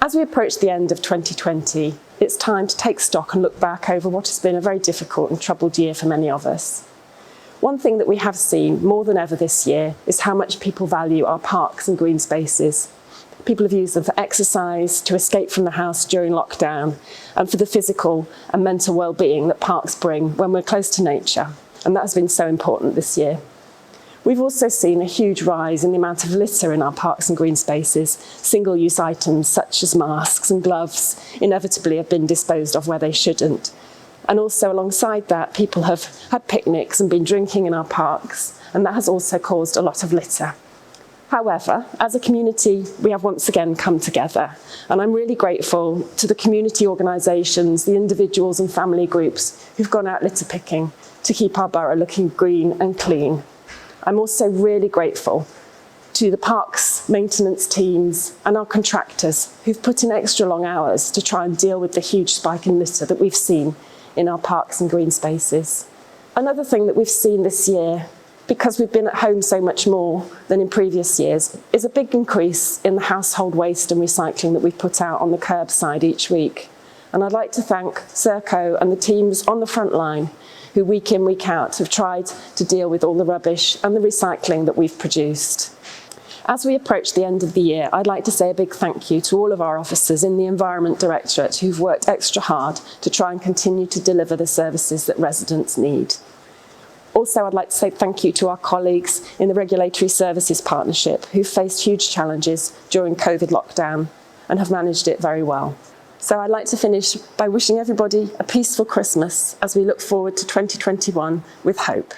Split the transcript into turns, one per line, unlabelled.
As we approach the end of 2020, it's time to take stock and look back over what has been a very difficult and troubled year for many of us. One thing that we have seen more than ever this year is how much people value our parks and green spaces. People have used them for exercise, to escape from the house during lockdown, and for the physical and mental well-being that parks bring when we're close to nature, and that has been so important this year. We've also seen a huge rise in the amount of litter in our parks and green spaces. Single-use items such as masks and gloves inevitably have been disposed of where they shouldn't. And also alongside that, people have had picnics and been drinking in our parks, and that has also caused a lot of litter. However, as a community, we have once again come together, and I'm really grateful to the community organisations, the individuals and family groups who've gone out litter picking to keep our borough looking green and clean. I'm also really grateful to the parks maintenance teams and our contractors who've put in extra long hours to try and deal with the huge spike in litter that we've seen in our parks and green spaces. Another thing that we've seen this year, because we've been at home so much more than in previous years, is a big increase in the household waste and recycling that we put out on the curbside each week. And I'd like to thank Cllr and the teams on the front line who week in, week out have tried to deal with all the rubbish and the recycling that we've produced. As we approach the end of the year, I'd like to say a big thank you to all of our officers in the Environment Directorate who've worked extra hard to try and continue to deliver the services that residents need. Also, I'd like to say thank you to our colleagues in the Regulatory Services Partnership who've faced huge challenges during COVID lockdown and have managed it very well. So I'd like to finish by wishing everybody a peaceful Christmas as we look forward to 2021 with hope.